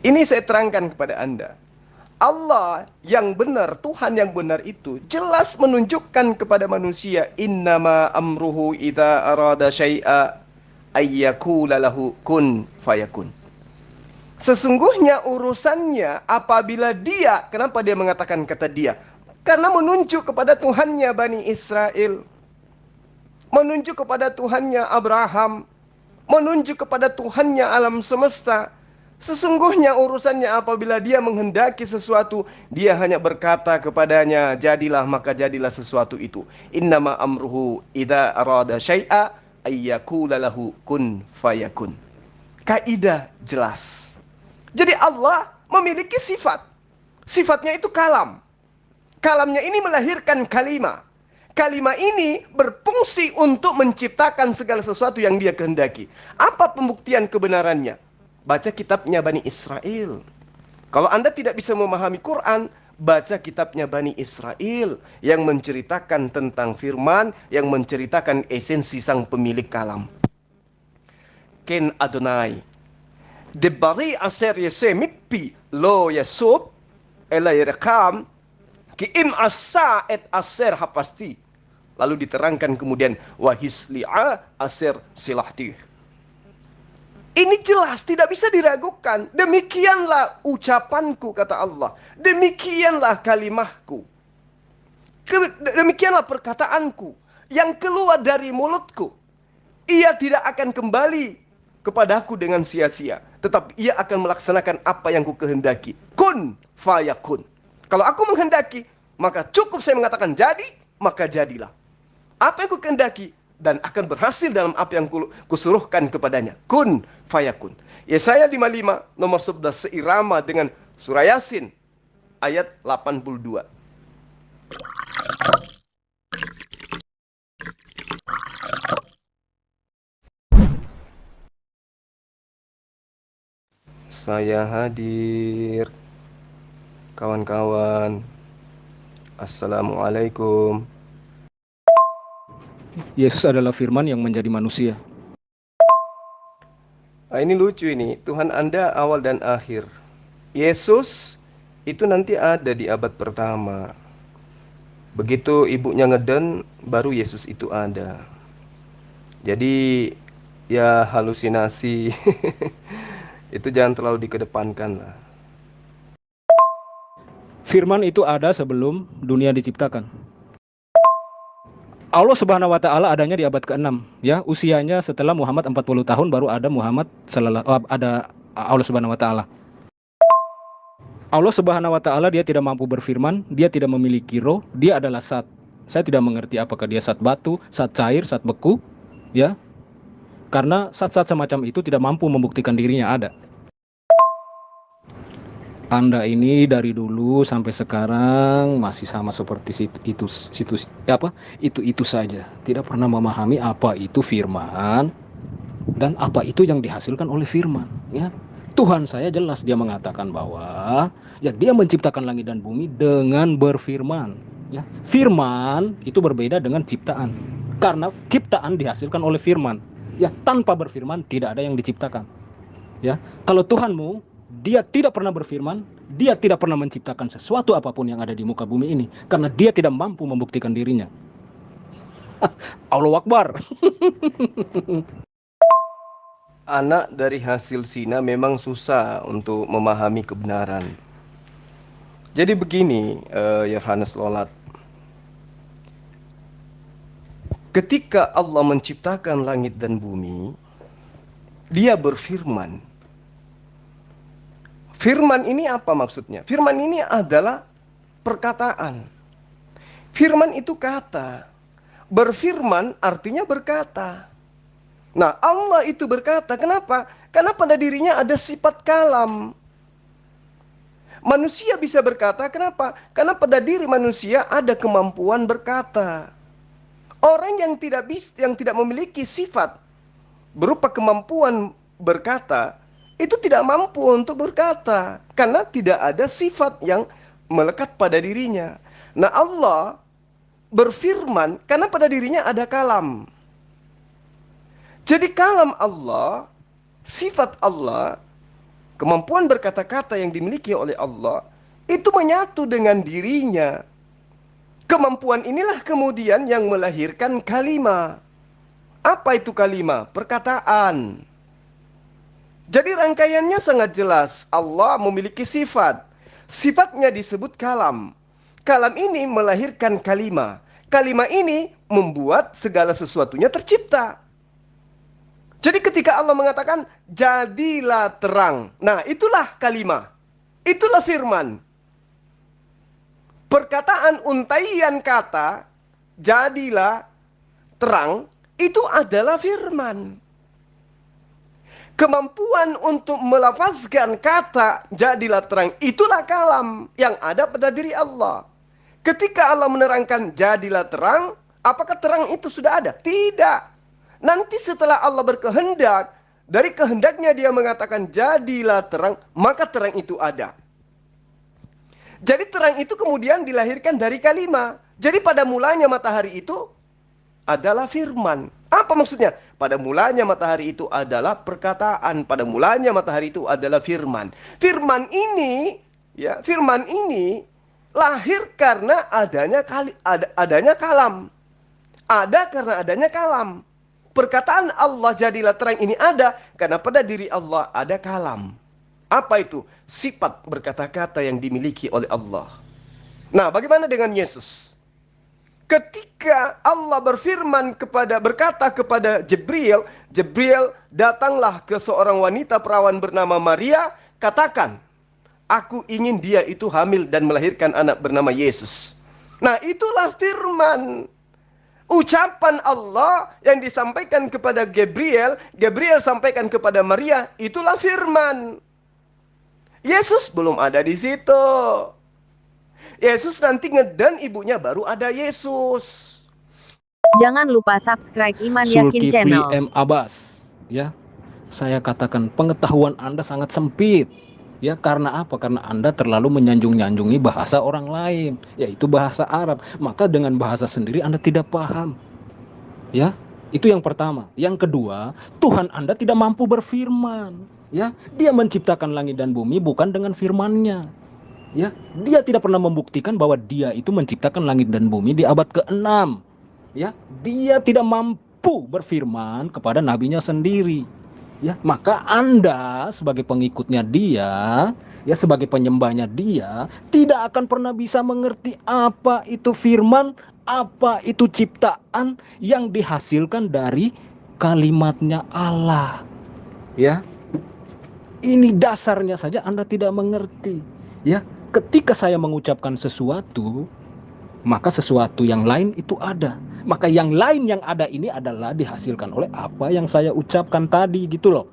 Ini saya terangkan kepada Anda. Allah yang benar, Tuhan yang benar itu jelas menunjukkan kepada manusia, innama amruhu idza arada syai'a ayyakula lahu kun fayakun. Sesungguhnya urusannya apabila dia, kenapa dia mengatakan kata dia? Karena menunjuk kepada Tuhannya Bani Israel, menunjuk kepada Tuhannya Abraham, menunjuk kepada Tuhannya alam semesta. Sesungguhnya urusannya apabila dia menghendaki sesuatu, dia hanya berkata kepadanya, jadilah, maka jadilah sesuatu itu. Innama amruhu idza arada syai'a ayyakula lahu kun fayakun. Kaidah jelas. Jadi Allah memiliki sifat. Sifatnya itu kalam. Kalamnya ini melahirkan kalimah. Kalimah ini berfungsi untuk menciptakan segala sesuatu yang dia kehendaki. Apa pembuktian kebenarannya? Baca kitabnya Bani Israel. Kalau Anda tidak bisa memahami Quran, baca kitabnya Bani Israel yang menceritakan tentang firman, yang menceritakan esensi sang pemilik kalam. Ken Adonai. Debari aser yese mipi lo yasub ela yerekam ki im asa et aser hapasti. Lalu diterangkan kemudian wahisli'a aser silahti. Ini jelas, tidak bisa diragukan. Demikianlah ucapanku, kata Allah. Demikianlah kalimahku. Demikianlah perkataanku yang keluar dari mulutku. Ia tidak akan kembali kepadaku dengan sia-sia, tetapi ia akan melaksanakan apa yang ku kehendaki. Kun fayakun. Kalau aku menghendaki, maka cukup saya mengatakan jadi, maka jadilah. Apa yang ku kehendaki dan akan berhasil dalam apa yang kusuruhkan kepadanya. Kun fayakun. Yesaya 55 nomor 11 seirama dengan surah Yasin ayat 82. Saya hadir. Kawan-kawan, Assalamualaikum. Yesus adalah firman yang menjadi manusia. Ini lucu ini. Tuhan Anda awal dan akhir. Yesus itu nanti ada di abad pertama. Begitu ibunya ngeden, baru Yesus itu ada. Jadi ya halusinasi. Itu jangan terlalu dikedepankan lah. Firman itu ada sebelum dunia diciptakan. Allah Subhanahu wa taala adanya di abad ke-6, ya, usianya setelah Muhammad 40 tahun baru ada ada Allah Subhanahu wa taala. Allah Subhanahu wa taala dia tidak mampu berfirman, dia tidak memiliki roh, dia adalah zat. Saya tidak mengerti apakah dia zat batu, zat cair, zat beku, ya. Karena zat-zat semacam itu tidak mampu membuktikan dirinya ada. Anda ini dari dulu sampai sekarang masih sama seperti itu saja. Tidak pernah memahami apa itu firman dan apa itu yang dihasilkan oleh firman, ya. Tuhan saya jelas dia mengatakan bahwa ya dia menciptakan langit dan bumi dengan berfirman, ya. Firman itu berbeda dengan ciptaan. Karena ciptaan dihasilkan oleh firman. Ya, tanpa berfirman tidak ada yang diciptakan. Ya, kalau Tuhanmu dia tidak pernah berfirman, dia tidak pernah menciptakan sesuatu apapun yang ada di muka bumi ini karena dia tidak mampu membuktikan dirinya. Allahu Akbar. Anak dari hasil zina memang susah untuk memahami kebenaran. Jadi begini, Yohanes Lolat. Ketika Allah menciptakan langit dan bumi, dia berfirman. Firman ini apa maksudnya? Firman ini adalah perkataan. Firman itu kata. Berfirman artinya berkata. Nah, Allah itu berkata. Kenapa? Karena pada dirinya ada sifat kalam. Manusia bisa berkata, kenapa? Karena pada diri manusia ada kemampuan berkata. Orang yang tidak memiliki sifat berupa kemampuan berkata, itu tidak mampu untuk berkata karena tidak ada sifat yang melekat pada dirinya. Nah, Allah berfirman karena pada dirinya ada kalam. Jadi kalam Allah, sifat Allah Kemampuan berkata-kata yang dimiliki oleh Allah itu menyatu dengan dirinya. Kemampuan inilah kemudian yang melahirkan kalimah. Apa itu kalimah? Perkataan. Jadi rangkaiannya sangat jelas. Allah memiliki sifat. Sifatnya disebut kalam. Kalam ini melahirkan kalimah. Kalimah ini membuat segala sesuatunya tercipta. Jadi ketika Allah mengatakan, jadilah terang. Nah, itulah kalimah. Itulah firman. Perkataan untaian kata, jadilah terang, itu adalah firman. Kemampuan untuk melafazkan kata, jadilah terang, itulah kalam yang ada pada diri Allah. Ketika Allah menerangkan, jadilah terang, apakah terang itu sudah ada? Tidak. Nanti setelah Allah berkehendak, dari kehendaknya dia mengatakan jadilah terang, maka terang itu ada. Jadi terang itu kemudian dilahirkan dari kalimah. Jadi pada mulanya matahari itu adalah firman. Apa maksudnya? Pada mulanya matahari itu adalah perkataan. Pada mulanya matahari itu adalah firman. Firman ini lahir karena adanya kalam. Ada karena adanya kalam. Perkataan Allah jadilah terang ini ada karena pada diri Allah ada kalam. Apa itu? Sifat berkata-kata yang dimiliki oleh Allah. Nah, bagaimana dengan Yesus? Ketika Allah berkata kepada Jibril, Jibril, datanglah ke seorang wanita perawan bernama Maria, katakan, aku ingin dia itu hamil dan melahirkan anak bernama Yesus. Nah, itulah firman. Ucapan Allah yang disampaikan kepada Gabriel, Gabriel sampaikan kepada Maria, itulah firman. Yesus belum ada di situ. Yesus nanti ngeden ibunya baru ada Yesus. Jangan lupa subscribe Iman Yakin Zulkifli Channel. M. Abbas, ya, saya katakan pengetahuan Anda sangat sempit. Ya, karena apa? Karena Anda terlalu menyanjung-nyanjungi bahasa orang lain, yaitu bahasa Arab. Maka dengan bahasa sendiri Anda tidak paham. Ya, itu yang pertama. Yang kedua, Tuhan Anda tidak mampu berfirman. Ya, Dia menciptakan langit dan bumi bukan dengan firman-Nya. Ya, Dia tidak pernah membuktikan bahwa Dia itu menciptakan langit dan bumi di abad ke-6. Ya, Dia tidak mampu berfirman kepada nabinya sendiri. Ya, maka Anda sebagai pengikutnya Dia, ya sebagai penyembahnya Dia, tidak akan pernah bisa mengerti apa itu firman, apa itu ciptaan yang dihasilkan dari kalimatnya Allah. Ya. Ini dasarnya saja Anda tidak mengerti. Ya, ketika saya mengucapkan sesuatu, maka sesuatu yang lain itu ada. Maka yang lain yang ada ini adalah dihasilkan oleh apa yang saya ucapkan tadi, gitu loh.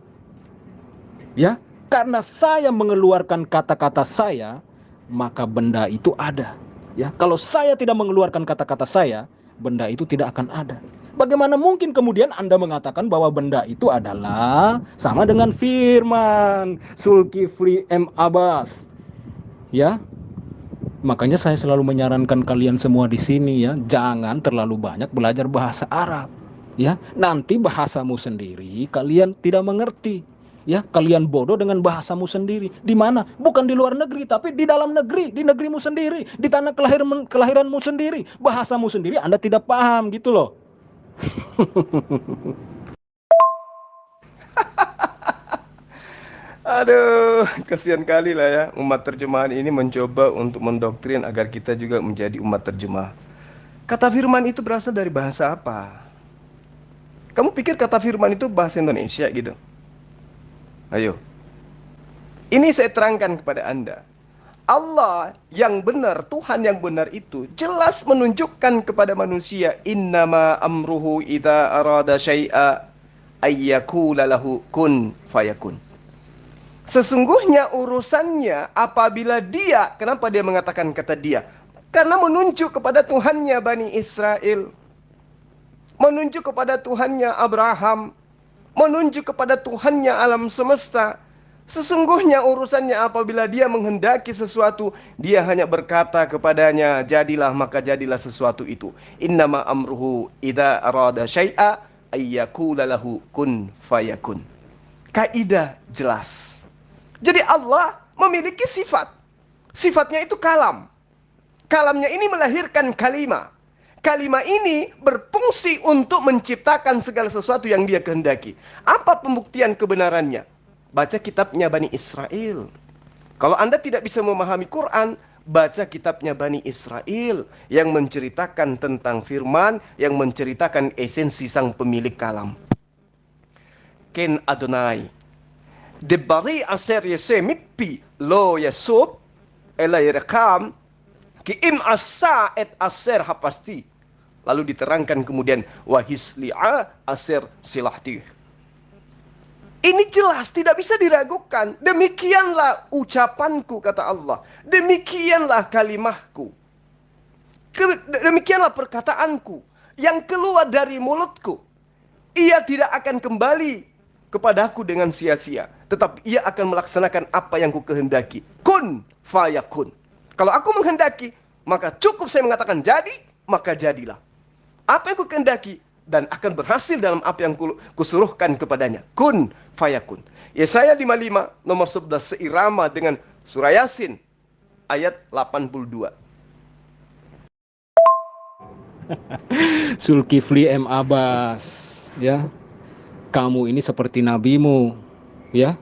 Ya, karena saya mengeluarkan kata-kata saya, maka benda itu ada. Ya, kalau saya tidak mengeluarkan kata-kata saya, benda itu tidak akan ada. Bagaimana mungkin kemudian Anda mengatakan bahwa benda itu adalah sama dengan firman? Zulkifli M. Abbas. Ya, makanya saya selalu menyarankan kalian semua di sini, ya, jangan terlalu banyak belajar bahasa Arab. Ya, nanti bahasamu sendiri kalian tidak mengerti. Ya, kalian bodoh dengan bahasamu sendiri. Di mana? Bukan di luar negeri, tapi di dalam negeri, di negerimu sendiri, di tanah kelahiranmu sendiri, bahasamu sendiri Anda tidak paham, gitu loh. Aduh, kasihan kali lah ya. Umat terjemahan ini mencoba untuk mendoktrin agar kita juga menjadi umat terjemah. Kata firman itu berasal dari bahasa apa? Kamu pikir kata firman itu bahasa Indonesia gitu? Ayo. Ini saya terangkan kepada Anda. Allah yang benar, Tuhan yang benar itu jelas menunjukkan kepada manusia, innama amruhu idza arada syai'a ayyakula lahu kun fayakun. Sesungguhnya urusannya apabila dia, kenapa dia mengatakan kata dia? Karena menunjuk kepada Tuhannya Bani Israel, menunjuk kepada Tuhannya Abraham, menunjuk kepada Tuhannya alam semesta. Sesungguhnya urusannya apabila dia menghendaki sesuatu, dia hanya berkata kepadanya, jadilah, maka jadilah sesuatu itu. Innama amruhu idza arada syai'a ayyakula lahu kun fayakun. Kaidah jelas. Jadi Allah memiliki sifat. Sifatnya itu kalam. Kalamnya ini melahirkan kalimah. Kalimah ini berfungsi untuk menciptakan segala sesuatu yang dia kehendaki. Apa pembuktian kebenarannya? Baca kitabnya Bani Israel. Kalau Anda tidak bisa memahami Quran, baca kitabnya Bani Israel yang menceritakan tentang firman, yang menceritakan esensi sang pemilik kalam. Ken Adonai. Debari aser yese mippi lo yasub ela yerekam ki im asa et aser hapasti. Lalu diterangkan kemudian wahisli'a aser silahti. Ini jelas tidak bisa diragukan. Demikianlah ucapanku kata Allah. Demikianlah kalimahku. Demikianlah perkataanku yang keluar dari mulutku. Ia tidak akan kembali kepadaku dengan sia-sia, tetapi ia akan melaksanakan apa yang ku kehendaki. Kun fayakun. Kalau aku menghendaki, maka cukup saya mengatakan jadi, maka jadilah. Apa yang ku kehendaki dan akan berhasil dalam apa yang kusuruhkan kepadanya. Kun fayakun. Yesaya 55 nomor 11 seirama dengan surah Yasin ayat 82. Zulkifli M. Abbas, ya. Kamu ini seperti nabimu, ya.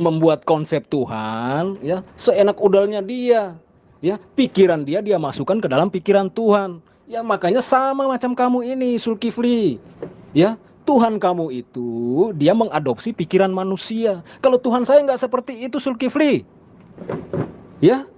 Membuat konsep Tuhan, ya, seenak udalnya dia. Ya, pikiran dia masukkan ke dalam pikiran Tuhan. Ya, makanya sama macam kamu ini, Zulkifli. Ya, Tuhan kamu itu dia mengadopsi pikiran manusia. Kalau Tuhan saya nggak seperti itu, Zulkifli. Ya,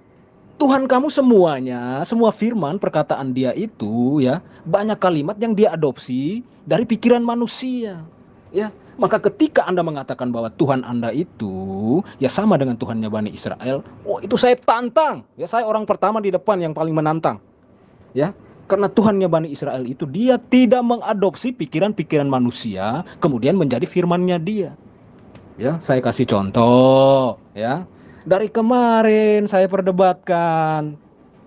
Tuhan kamu semuanya, semua firman perkataan dia itu, ya, banyak kalimat yang dia adopsi dari pikiran manusia. Ya, maka ketika Anda mengatakan bahwa Tuhan Anda itu ya sama dengan Tuhannya Bani Israel, oh itu saya tantang. Ya, saya orang pertama di depan yang paling menantang. Ya, karena Tuhannya Bani Israel itu dia tidak mengadopsi pikiran-pikiran manusia kemudian menjadi firman-Nya dia. Ya, saya kasih contoh, ya. Dari kemarin saya perdebatkan,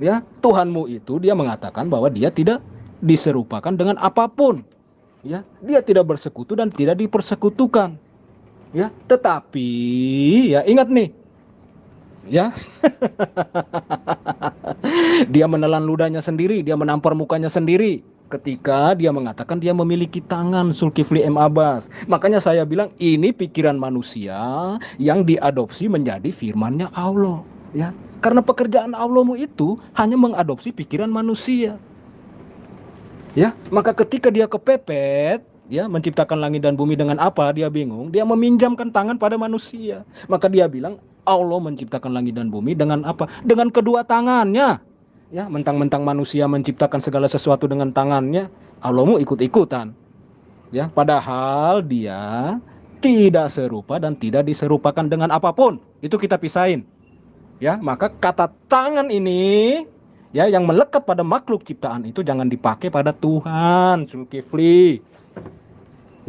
ya, Tuhanmu itu dia mengatakan bahwa dia tidak diserupakan dengan apapun. Ya, dia tidak bersekutu dan tidak dipersekutukan. Ya, tetapi ya ingat nih. Ya. Dia menelan ludahnya sendiri, dia menampar mukanya sendiri ketika dia mengatakan dia memiliki tangan, Zulkifli M. Abbas. Makanya saya bilang ini pikiran manusia yang diadopsi menjadi firman-Nya Allah, ya. Karena pekerjaan Allahmu itu hanya mengadopsi pikiran manusia. Ya, maka ketika dia kepepet, ya, menciptakan langit dan bumi dengan apa? Dia bingung, dia meminjamkan tangan pada manusia. Maka dia bilang Allah menciptakan langit dan bumi dengan apa? Dengan kedua tangannya. Ya, mentang-mentang manusia menciptakan segala sesuatu dengan tangannya, Allahmu ikut-ikutan. Ya, padahal dia tidak serupa dan tidak diserupakan dengan apapun. Itu kita pisahin. Ya, maka kata tangan ini, ya, yang melekat pada makhluk ciptaan itu jangan dipakai pada Tuhan, Zulkifli.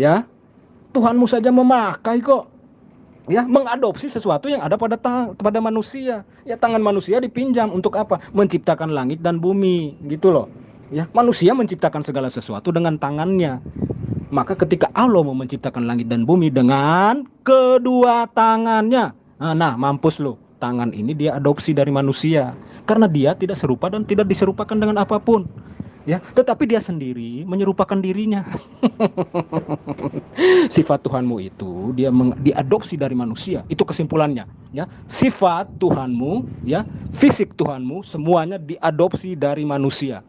Ya, Tuhanmu saja memakai kok. Ya, mengadopsi sesuatu yang ada pada manusia. Ya, tangan manusia dipinjam untuk apa? Menciptakan langit dan bumi, gitu loh. Ya, manusia menciptakan segala sesuatu dengan tangannya. Maka ketika Allah mau menciptakan langit dan bumi dengan kedua tangannya, nah mampus lo. Tangan ini dia adopsi dari manusia karena dia tidak serupa dan tidak diserupakan dengan apapun. Ya, tetapi dia sendiri menyerupakan dirinya. Sifat Tuhanmu itu dia diadopsi dari manusia. Itu kesimpulannya, ya. Sifat Tuhanmu, ya, fisik Tuhanmu semuanya diadopsi dari manusia.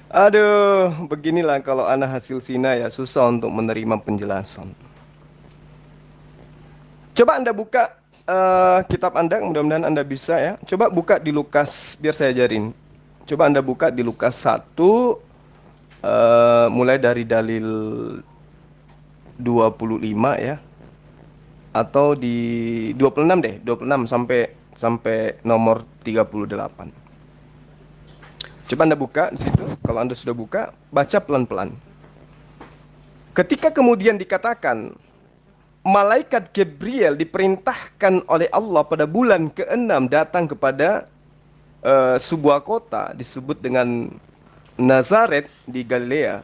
Aduh, beginilah kalau anak hasil zina ya, susah untuk menerima penjelasan. Coba Anda buka kitab Anda, mudah-mudahan Anda bisa ya. Coba buka di Lukas, biar saya ajarin. Coba Anda buka di Lukas 1, mulai dari dalil 25 ya. Atau di 26 deh, 26 sampai nomor 38. Coba Anda buka di situ. Kalau Anda sudah buka, baca pelan-pelan. Ketika kemudian dikatakan malaikat Gabriel diperintahkan oleh Allah pada bulan ke-6 datang kepada sebuah kota disebut dengan Nazaret di Galilea.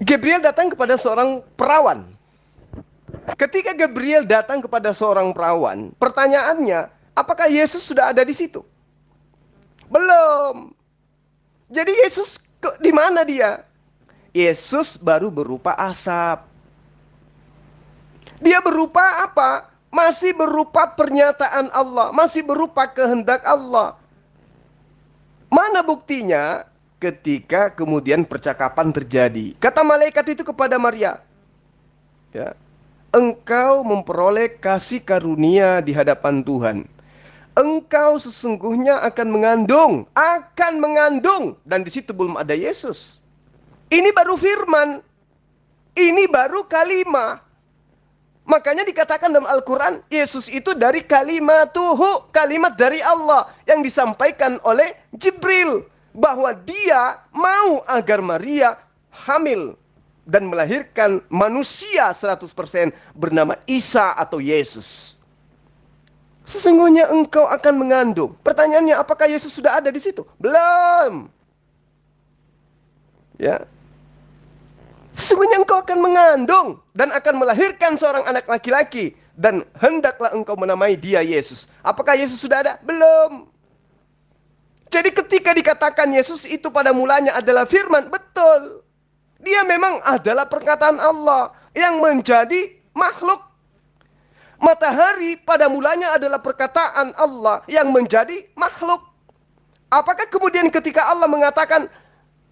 Gabriel datang kepada seorang perawan. Ketika Gabriel datang kepada seorang perawan, pertanyaannya, apakah Yesus sudah ada di situ? Belum. Jadi Yesus di mana dia? Yesus baru berupa asap. Dia berupa apa? Masih berupa pernyataan Allah, masih berupa kehendak Allah. Mana buktinya? Ketika kemudian percakapan terjadi. Kata malaikat itu kepada Maria, ya, engkau memperoleh kasih karunia di hadapan Tuhan. Engkau sesungguhnya akan mengandung, dan di situ belum ada Yesus. Ini baru firman, ini baru kalimah. Makanya dikatakan dalam Al-Quran, Yesus itu dari kalimatuhu, kalimat dari Allah yang disampaikan oleh Jibril, bahwa dia mau agar Maria hamil dan melahirkan manusia 100% bernama Isa atau Yesus. Sesungguhnya engkau akan mengandung. Pertanyaannya, apakah Yesus sudah ada di situ? Belum. Ya. Sesungguhnya engkau akan mengandung dan akan melahirkan seorang anak laki-laki, dan hendaklah engkau menamai dia Yesus. Apakah Yesus sudah ada? Belum. Jadi ketika dikatakan Yesus itu pada mulanya adalah firman, betul. Dia memang adalah perkataan Allah yang menjadi makhluk. Matahari pada mulanya adalah perkataan Allah yang menjadi makhluk. Apakah kemudian ketika Allah mengatakan,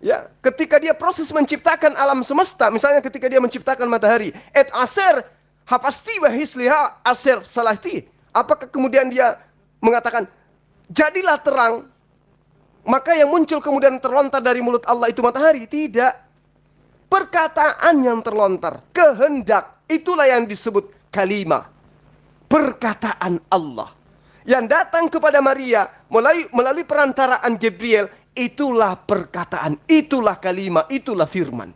ya, ketika dia proses menciptakan alam semesta, misalnya ketika dia menciptakan matahari, et aser hapasti wa hisliha aser salahti. Apakah kemudian dia mengatakan, jadilah terang, maka yang muncul kemudian terlontar dari mulut Allah itu matahari? Tidak. Perkataan yang terlontar, kehendak, itulah yang disebut kalimah. Perkataan Allah yang datang kepada Maria melalui perantaraan Gabriel, itulah perkataan, itulah kalimah, itulah firman.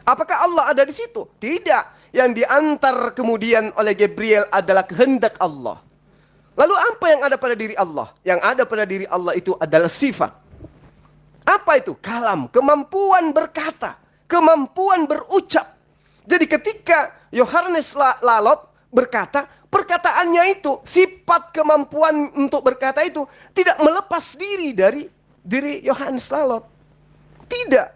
Apakah Allah ada di situ? Tidak. Yang diantar kemudian oleh Gabriel adalah kehendak Allah. Lalu apa yang ada pada diri Allah? Yang ada pada diri Allah itu adalah sifat. Apa itu? Kalam, kemampuan berkata, kemampuan berucap. Jadi ketika Yohanes Lalot berkata, perkataannya itu, sifat kemampuan untuk berkata itu tidak melepas diri dari diri Yohanes Lalot. Tidak.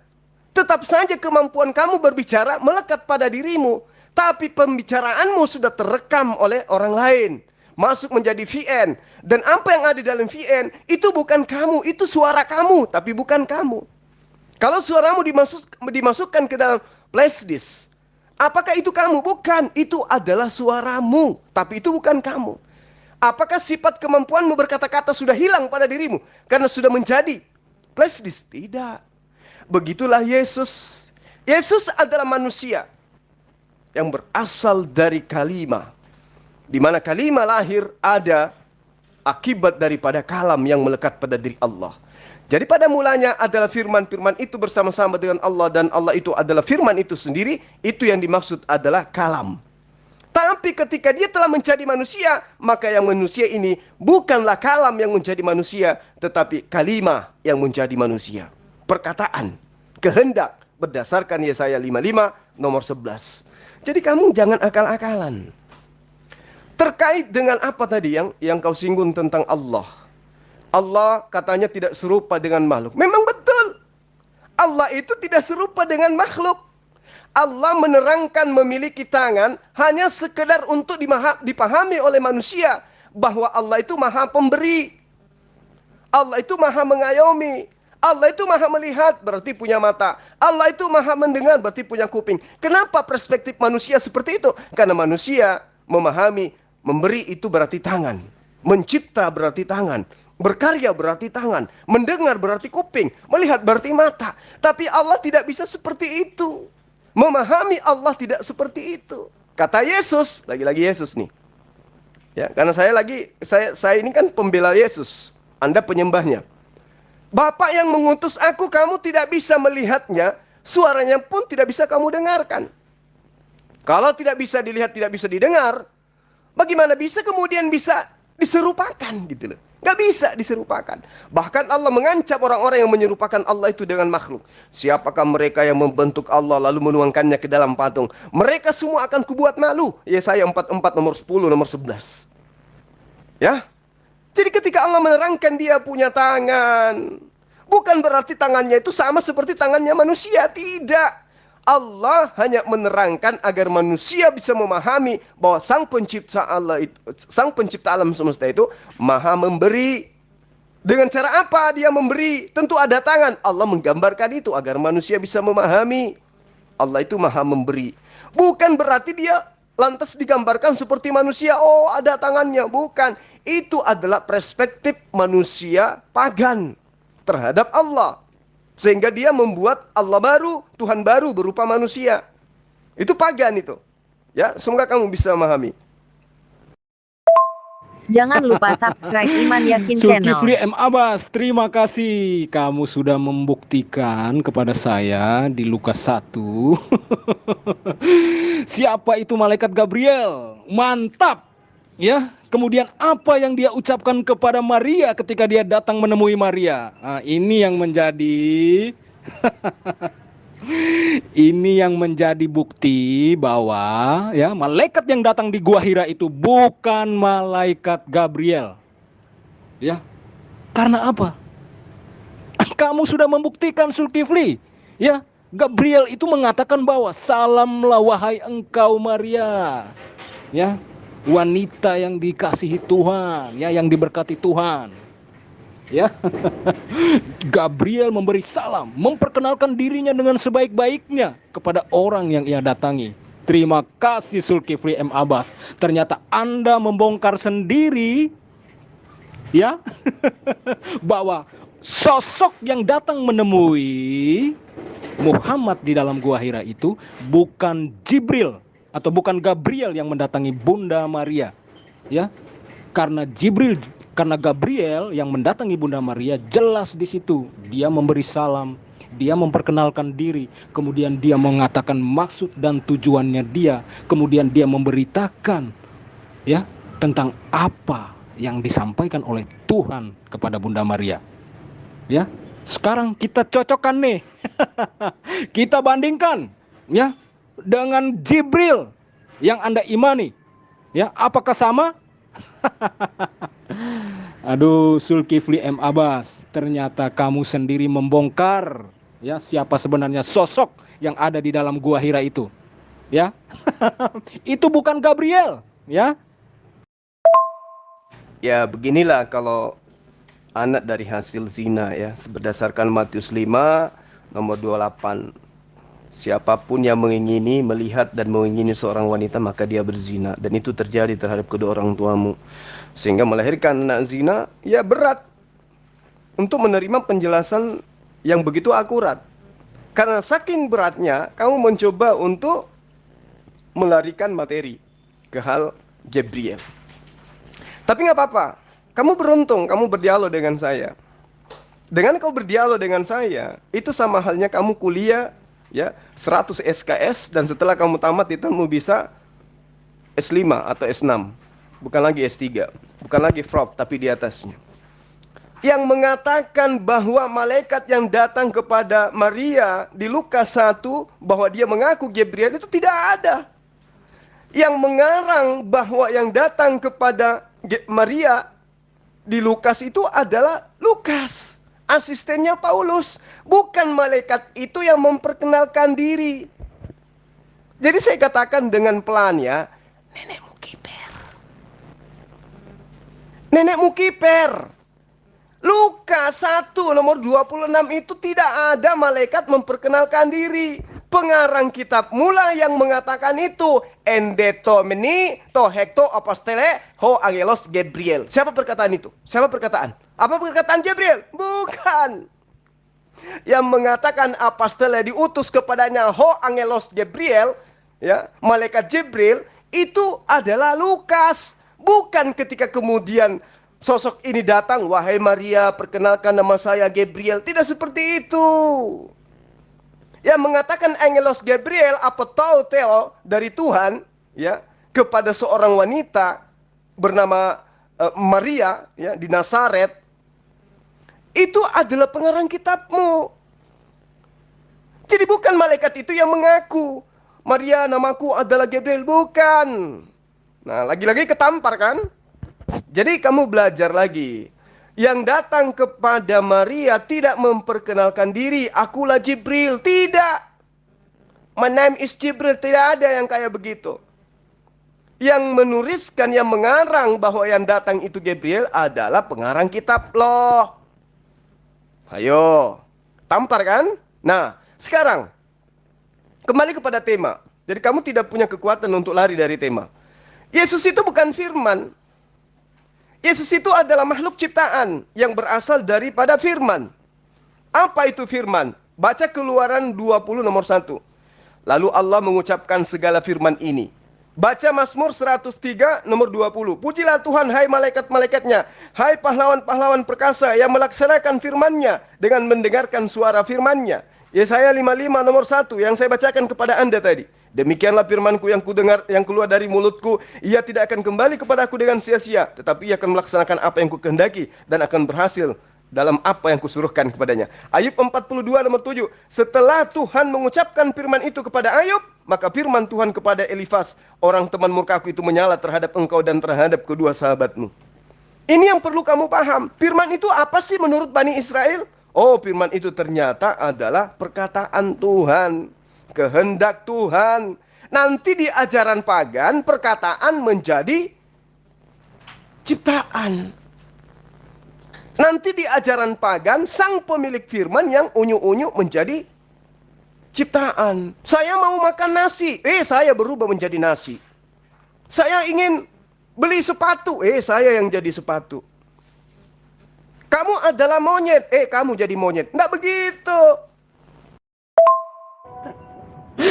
Tetap saja kemampuan kamu berbicara melekat pada dirimu, tapi pembicaraanmu sudah terekam oleh orang lain, masuk menjadi VN. Dan apa yang ada dalam VN itu bukan kamu, itu suara kamu, tapi bukan kamu. Kalau suaramu dimasukkan ke dalam flash disk, apakah itu kamu? Bukan, itu adalah suaramu, tapi itu bukan kamu. Apakah sifat kemampuanmu berkata-kata sudah hilang pada dirimu karena sudah menjadi flash disk? Tidak. Begitulah Yesus. Yesus adalah manusia yang berasal dari kalimah, di mana kalimah lahir ada akibat daripada kalam yang melekat pada diri Allah. Jadi pada mulanya adalah firman-firman itu bersama-sama dengan Allah, dan Allah itu adalah firman itu sendiri. Itu yang dimaksud adalah kalam. Tapi ketika dia telah menjadi manusia, maka yang manusia ini bukanlah kalam yang menjadi manusia, tetapi kalimah yang menjadi manusia. Perkataan, kehendak, berdasarkan Yesaya 55 nomor 11. Jadi kamu jangan akal-akalan. Terkait dengan apa tadi yang kau singgung tentang Allah. Allah katanya tidak serupa dengan makhluk. Memang betul. Allah itu tidak serupa dengan makhluk. Allah menerangkan memiliki tangan hanya sekedar untuk dipahami oleh manusia bahwa Allah itu maha pemberi. Allah itu maha mengayomi. Allah itu maha melihat, berarti punya mata. Allah itu maha mendengar, berarti punya kuping. Kenapa perspektif manusia seperti itu? Karena manusia memahami, memberi itu berarti tangan. Mencipta berarti tangan. Berkarya berarti tangan. Mendengar berarti kuping. Melihat berarti mata. Tapi Allah tidak bisa seperti itu. Memahami Allah tidak seperti itu. Kata Yesus, lagi-lagi Yesus nih. Ya, karena saya ini kan pembela Yesus. Anda penyembahnya. Bapak yang mengutus aku, kamu tidak bisa melihatnya. Suaranya pun tidak bisa kamu dengarkan. Kalau tidak bisa dilihat, tidak bisa didengar, bagaimana bisa kemudian bisa diserupakan gitu loh. Gak bisa diserupakan. Bahkan Allah mengancam orang-orang yang menyerupakan Allah itu dengan makhluk. Siapakah mereka yang membentuk Allah lalu menuangkannya ke dalam patung? Mereka semua akan kubuat malu. Yesaya 44 nomor 10 nomor 11. Ya. Jadi ketika Allah menerangkan dia punya tangan, bukan berarti tangannya itu sama seperti tangannya manusia. Tidak. Allah hanya menerangkan agar manusia bisa memahami bahwa Sang Pencipta Allah itu, Sang Pencipta alam semesta itu Maha memberi. Dengan cara apa dia memberi? Tentu ada tangan. Allah menggambarkan itu agar manusia bisa memahami. Allah itu Maha memberi. Bukan berarti dia lantas digambarkan seperti manusia. Oh, ada tangannya. Bukan. Itu adalah perspektif manusia pagan terhadap Allah. Sehingga dia membuat Allah baru, Tuhan baru berupa manusia. Itu pagan itu. Ya, semoga kamu bisa memahami. Jangan lupa subscribe Iman Yakin Channel. Zulkifli M. Abbas, terima kasih. Kamu sudah membuktikan kepada saya di Lukas 1. Siapa itu malaikat Gabriel? Mantap. Ya, kemudian apa yang dia ucapkan kepada Maria ketika dia datang menemui Maria? Nah, ini yang menjadi ini yang menjadi bukti bahwa ya malaikat yang datang di Gua Hira itu bukan malaikat Gabriel. Ya. Karena apa? Kamu sudah membuktikan, Zulkifli. Ya, Gabriel itu mengatakan bahwa salamlah wahai engkau Maria. Ya. Wanita yang dikasihi Tuhan, ya, yang diberkati Tuhan. Ya. Gabriel memberi salam, memperkenalkan dirinya dengan sebaik-baiknya kepada orang yang ia datangi. Terima kasih Zulkifli M. Abbas. Ternyata Anda membongkar sendiri, ya, bahwa sosok yang datang menemui Muhammad di dalam Gua Hira itu bukan Jibril atau bukan Gabriel yang mendatangi Bunda Maria, ya, karena Gabriel yang mendatangi Bunda Maria jelas di situ dia memberi salam, dia memperkenalkan diri, kemudian dia mengatakan maksud dan tujuannya dia, kemudian dia memberitakan, ya, tentang apa yang disampaikan oleh Tuhan kepada Bunda Maria, ya. Sekarang kita cocokkan nih, kita bandingkan, ya, dengan Jibril yang Anda imani, ya, apakah sama? Aduh, Zulkifli M. Abbas, ternyata kamu sendiri membongkar, ya, siapa sebenarnya sosok yang ada di dalam Gua Hira itu, ya. Itu bukan Gabriel, ya. Ya, beginilah kalau anak dari hasil zina, ya, berdasarkan Matius 5 nomor 28. Siapapun yang mengingini, melihat dan mengingini seorang wanita, maka dia berzina. Dan itu terjadi terhadap kedua orang tuamu. Sehingga melahirkan anak zina, ya berat untuk menerima penjelasan yang begitu akurat. Karena saking beratnya, kamu mencoba untuk melarikan materi ke hal Gabriel. Tapi nggak apa-apa. Kamu beruntung, kamu berdialog dengan saya. Dengan kau berdialog dengan saya, itu sama halnya kamu kuliah, ya, 100 SKS, dan setelah kamu tamat itu kamu bisa S5 atau S6, bukan lagi S3, bukan lagi Prof, tapi di atasnya. Yang mengatakan bahwa malaikat yang datang kepada Maria di Lukas 1 bahwa dia mengaku Gabriel itu tidak ada. Yang mengarang bahwa yang datang kepada Maria di Lukas itu adalah Lukas, asistennya Paulus. Bukan malaikat itu yang memperkenalkan diri. Jadi saya katakan dengan pelan, ya, nenekmu kiper. Nenekmu kiper. Lukas 1 nomor 26 itu tidak ada malaikat memperkenalkan diri. Pengarang kitab mula yang mengatakan itu. Endetomeni to hekto apostele ho angelos Gabriel. Siapa perkataan itu? Siapa perkataan? Apa perkataan Gabriel? Bukan. Yang mengatakan apostele diutus kepadanya ho angelos Gabriel, ya, malaikat Jibril, itu adalah Lukas. Bukan ketika kemudian sosok ini datang, wahai Maria, perkenalkan nama saya Gabriel. Tidak seperti itu. Yang mengatakan angelos Gabriel apotau theo dari Tuhan, ya, kepada seorang wanita bernama Maria ya di Nazaret itu adalah pengarang kitabmu. Jadi bukan malaikat itu yang mengaku, Maria namaku adalah Gabriel, bukan. Nah, lagi-lagi ketampar kan? Jadi kamu belajar lagi. Yang datang kepada Maria tidak memperkenalkan diri, akulah Jibril, tidak. My name is Jibril, tidak ada yang kayak begitu. Yang menuliskan, yang mengarang bahwa yang datang itu Gabriel adalah pengarang kitab loh. Ayo, tampar kan? Nah, sekarang kembali kepada tema. Jadi kamu tidak punya kekuatan untuk lari dari tema. Yesus itu bukan firman. Yesus itu adalah makhluk ciptaan yang berasal daripada firman. Apa itu firman? Baca Keluaran 20 nomor 1. Lalu Allah mengucapkan segala firman ini. Baca Mazmur 103 nomor 20. Pujilah Tuhan hai malaikat-malaikatnya, hai pahlawan-pahlawan perkasa yang melaksanakan firman-Nya dengan mendengarkan suara firman-Nya. Yesaya 55 nomor 1 yang saya bacakan kepada Anda tadi. Demikianlah firmanku yang kudengar, yang keluar dari mulutku. Ia tidak akan kembali kepada aku dengan sia-sia, tetapi ia akan melaksanakan apa yang kukehendaki dan akan berhasil dalam apa yang kusuruhkan kepadanya. Ayub 42 nomor 7. Setelah Tuhan mengucapkan firman itu kepada Ayub, maka firman Tuhan kepada Elifas, orang teman murkaku itu menyala terhadap engkau dan terhadap kedua sahabatmu. Ini yang perlu kamu paham. Firman itu apa sih menurut Bani Israel? Oh, firman itu ternyata adalah perkataan Tuhan, kehendak Tuhan. Nanti di ajaran pagan, perkataan menjadi ciptaan. Nanti di ajaran pagan, sang pemilik firman yang unyu-unyu menjadi ciptaan. Saya mau makan nasi, saya berubah menjadi nasi. Saya ingin beli sepatu, saya yang jadi sepatu. Kamu adalah monyet, kamu jadi monyet. Nggak begitu.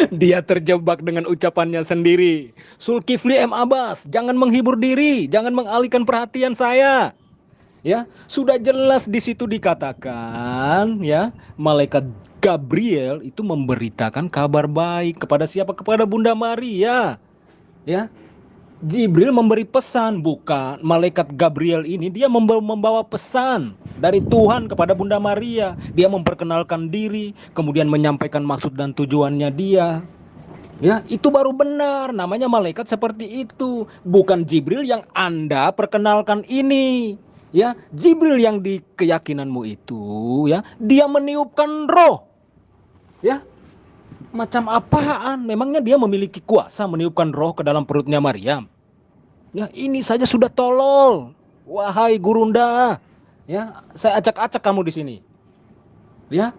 Dia terjebak dengan ucapannya sendiri. Zulkifli M. Abbas, jangan menghibur diri, jangan mengalihkan perhatian saya. Ya, sudah jelas di situ dikatakan, ya, malaikat Gabriel itu memberitakan kabar baik kepada siapa? Kepada Bunda Maria. Ya. Jibril memberi pesan, bukan malaikat Gabriel ini dia membawa pesan dari Tuhan kepada Bunda Maria. Dia memperkenalkan diri, kemudian menyampaikan maksud dan tujuannya dia. Ya, itu baru benar, namanya malaikat seperti itu. Bukan Jibril yang Anda perkenalkan ini. Ya, Jibril yang di keyakinanmu itu, ya, dia meniupkan roh. Ya. Macam apaan? Memangnya dia memiliki kuasa meniupkan roh ke dalam perutnya Maryam? Ya, ini saja sudah tolol. Wahai Gurunda, ya, saya acak-acak kamu di sini. Ya.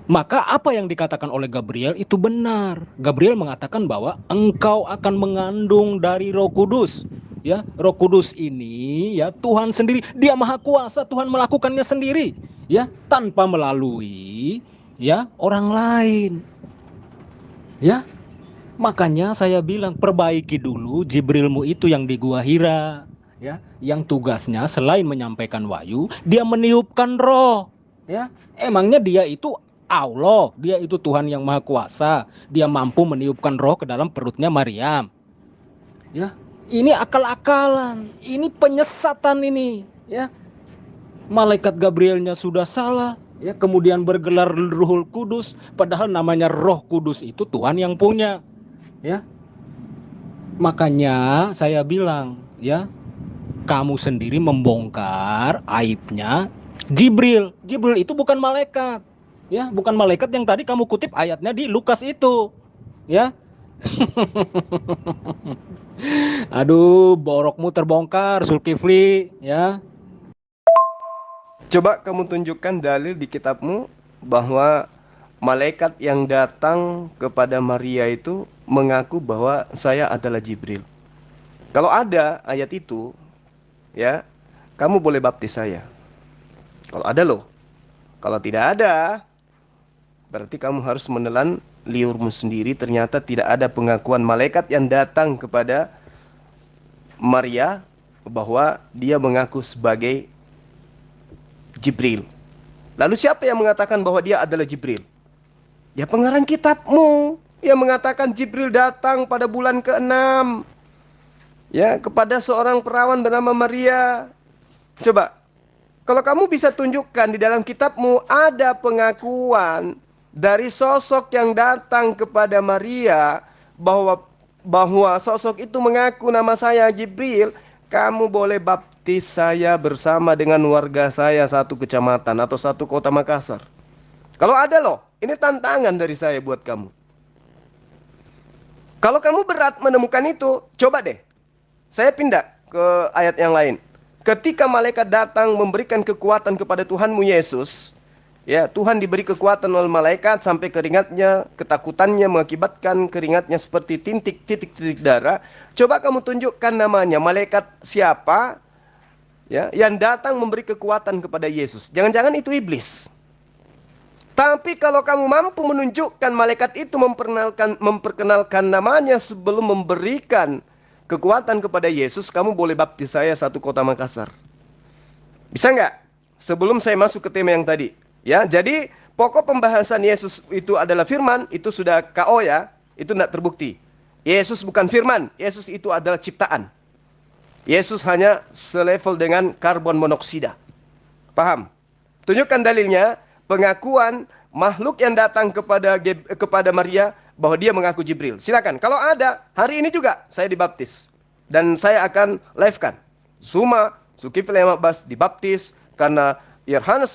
Maka apa yang dikatakan oleh Gabriel itu benar. Gabriel mengatakan bahwa engkau akan mengandung dari Roh Kudus. Ya, Roh Kudus ini, ya, Tuhan sendiri, Dia Maha Kuasa, Tuhan melakukannya sendiri, ya, tanpa melalui, ya, orang lain. Ya. Makanya saya bilang perbaiki dulu Jibrilmu itu yang di Gua Hira, ya, yang tugasnya selain menyampaikan wahyu, dia meniupkan roh, ya. Emangnya dia itu Allah, dia itu Tuhan yang Maha Kuasa, dia mampu meniupkan roh ke dalam perutnya Maryam. Ya, ini akal-akalan, ini penyesatan ini, ya. Malaikat Gabrielnya sudah salah, ya, kemudian bergelar Ruhul Kudus, padahal namanya Roh Kudus itu Tuhan yang punya. Ya, makanya saya bilang, ya, kamu sendiri membongkar aibnya Jibril. Jibril itu bukan malaikat, ya, bukan malaikat yang tadi kamu kutip ayatnya di Lukas itu, ya. Aduh, borokmu terbongkar, Zulkifli, ya. Coba kamu tunjukkan dalil di kitabmu bahwa malaikat yang datang kepada Maria itu mengaku bahwa saya adalah Jibril. Kalau ada ayat itu, ya, kamu boleh baptis saya. Kalau ada loh. Kalau tidak ada, berarti kamu harus menelan liurmu sendiri. Ternyata tidak ada pengakuan malaikat yang datang kepada Maria bahwa dia mengaku sebagai Jibril. Lalu siapa yang mengatakan bahwa dia adalah Jibril? Ya, pengarang kitabmu yang mengatakan Jibril datang pada bulan ke-6. Ya, kepada seorang perawan bernama Maria. Coba, kalau kamu bisa tunjukkan di dalam kitabmu ada pengakuan dari sosok yang datang kepada Maria bahwa sosok itu mengaku nama saya Jibril, kamu boleh baptis saya bersama dengan warga saya satu kecamatan atau satu kota Makassar. Kalau ada loh, ini tantangan dari saya buat kamu. Kalau kamu berat menemukan itu, coba deh. Saya pindah ke ayat yang lain. Ketika malaikat datang memberikan kekuatan kepada Tuhanmu Yesus, ya, Tuhan diberi kekuatan oleh malaikat sampai keringatnya, ketakutannya mengakibatkan keringatnya seperti titik-titik darah. Coba kamu tunjukkan namanya, malaikat siapa ya yang datang memberi kekuatan kepada Yesus. Jangan-jangan itu iblis. Tapi kalau kamu mampu menunjukkan malaikat itu memperkenalkan namanya sebelum memberikan kekuatan kepada Yesus, kamu boleh baptis saya satu kota Makassar. Bisa nggak? Sebelum saya masuk ke tema yang tadi. Ya, jadi pokok pembahasan Yesus itu adalah firman, itu sudah KO ya, itu tidak terbukti. Yesus bukan firman, Yesus itu adalah ciptaan. Yesus hanya selevel dengan karbon monoksida. Paham? Tunjukkan dalilnya, pengakuan makhluk yang datang kepada Maria bahwa dia mengaku Jibril. Silakan. Kalau ada, hari ini juga saya dibaptis. Dan saya akan live-kan. Suma Zulkifli M. Abbas dibaptis karena Yohanes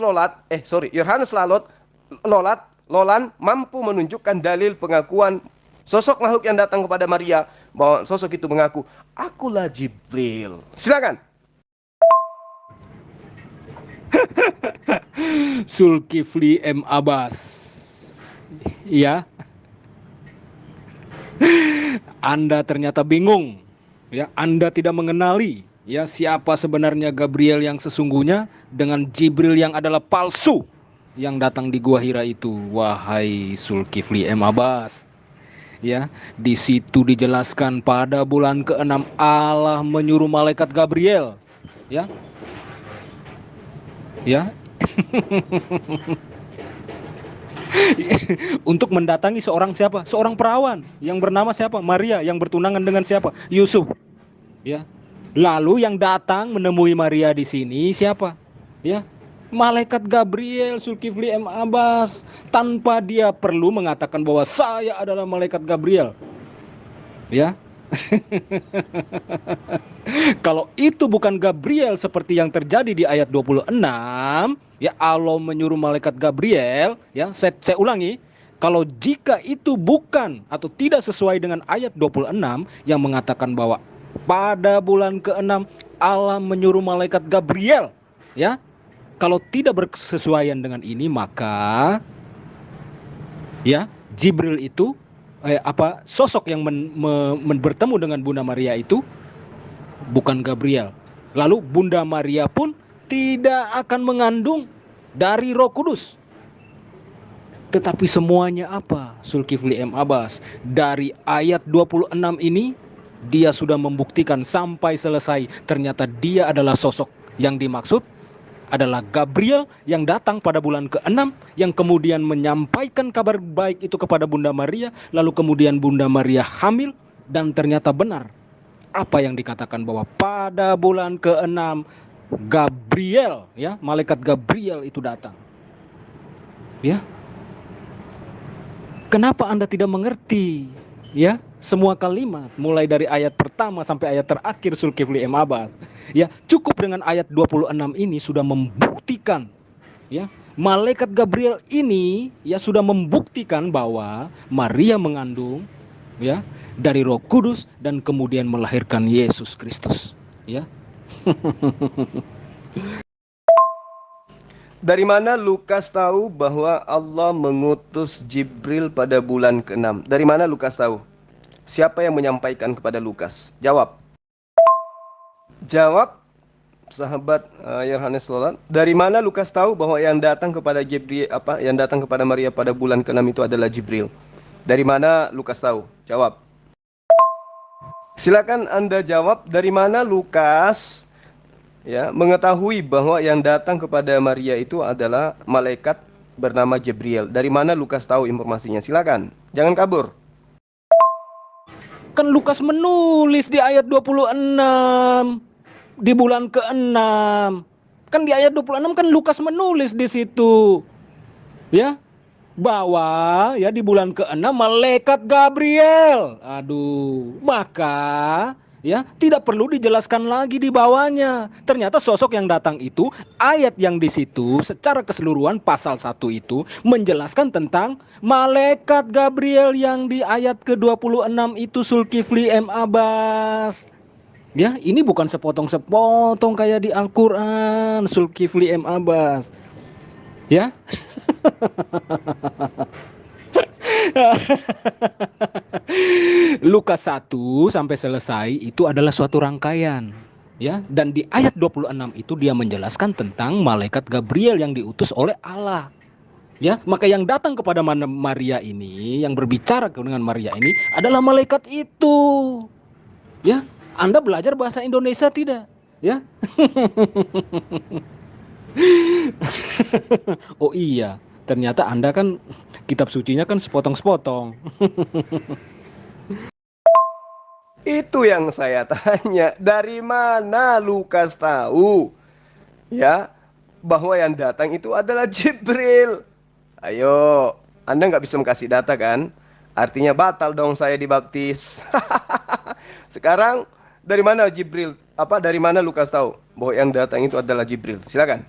Lolan mampu menunjukkan dalil pengakuan sosok makhluk yang datang kepada Maria bahwa sosok itu mengaku, akulah Jibril. Silakan. Zulkifli M. Abbas. Ya. Anda ternyata bingung. Ya, Anda tidak mengenali ya siapa sebenarnya Gabriel yang sesungguhnya dengan Jibril yang adalah palsu yang datang di Gua Hira itu. Wahai Zulkifli M. Abbas. Ya, di situ dijelaskan pada bulan ke-6 Allah menyuruh malaikat Gabriel, ya. Ya. Untuk mendatangi seorang siapa? Seorang perawan yang bernama siapa? Maria, yang bertunangan dengan siapa? Yusuf. Ya. Lalu yang datang menemui Maria di sini siapa? Ya. Malaikat Gabriel, Zulkifli M. Abbas, tanpa dia perlu mengatakan bahwa saya adalah malaikat Gabriel. Ya. Kalau itu bukan Gabriel seperti yang terjadi di ayat 26, ya, Allah menyuruh malaikat Gabriel, ya, saya ulangi, kalau jika itu bukan atau tidak sesuai dengan ayat 26 yang mengatakan bahwa pada bulan ke-6 Allah menyuruh malaikat Gabriel, ya, kalau tidak bersesuaian dengan ini, maka ya Jibril itu sosok yang bertemu dengan Bunda Maria itu bukan Gabriel. Lalu Bunda Maria pun tidak akan mengandung dari Roh Kudus. Tetapi semuanya apa? Zulkifli M. Abbas, dari ayat 26 ini dia sudah membuktikan sampai selesai ternyata dia adalah sosok yang dimaksud adalah Gabriel yang datang pada bulan ke-6 yang kemudian menyampaikan kabar baik itu kepada Bunda Maria, lalu kemudian Bunda Maria hamil dan ternyata benar apa yang dikatakan bahwa pada bulan ke-6 Gabriel, ya, malaikat Gabriel itu datang. Ya. Kenapa Anda tidak mengerti, ya, semua kalimat mulai dari ayat pertama sampai ayat terakhir Zulkifli M. Abbas? Ya, cukup dengan ayat 26 ini sudah membuktikan, ya, malaikat Gabriel ini ya sudah membuktikan bahwa Maria mengandung, ya, dari Roh Kudus dan kemudian melahirkan Yesus Kristus, ya. Dari mana Lukas tahu bahwa Allah mengutus Jibril pada bulan ke-6? Dari mana Lukas tahu? Siapa yang menyampaikan kepada Lukas? Jawab. Jawab, sahabat Yohanes Lolan. Dari mana Lukas tahu bahwa yang datang kepada yang datang kepada Maria pada bulan ke-6 itu adalah Jibril? Dari mana Lukas tahu? Jawab. Silakan Anda jawab, dari mana Lukas ya mengetahui bahwa yang datang kepada Maria itu adalah malaikat bernama Jibril? Dari mana Lukas tahu informasinya? Silakan, jangan kabur. Kan Lukas menulis di ayat 26 di bulan ke-6. Kan di ayat 26 kan Lukas menulis di situ. Ya, bahwa ya di bulan ke-6 malaikat Gabriel. Aduh, maka ya tidak perlu dijelaskan lagi di bawahnya. Ternyata sosok yang datang itu, ayat yang di situ secara keseluruhan pasal 1 itu menjelaskan tentang malaikat Gabriel yang di ayat ke-26 itu Zulkifli M. Abbas. Ya, ini bukan sepotong-sepotong kayak di Al-Qur'an, Zulkifli M. Abbas. Ya. Lukas 1 sampai selesai itu adalah suatu rangkaian, ya. Dan di ayat 26 itu dia menjelaskan tentang malaikat Gabriel yang diutus oleh Allah. Ya, maka yang datang kepada Maria ini, yang berbicara dengan Maria ini adalah malaikat itu. Ya, Anda belajar bahasa Indonesia tidak? Ya. Oh iya, ternyata Anda kan kitab sucinya kan sepotong-sepotong. Itu yang saya tanya, dari mana Lukas tahu ya bahwa yang datang itu adalah Jibril? Ayo, Anda nggak bisa kasih data kan? Artinya batal dong saya dibaptis. Sekarang dari mana Jibril? Dari mana Lukas tahu bahwa yang datang itu adalah Jibril? Silakan.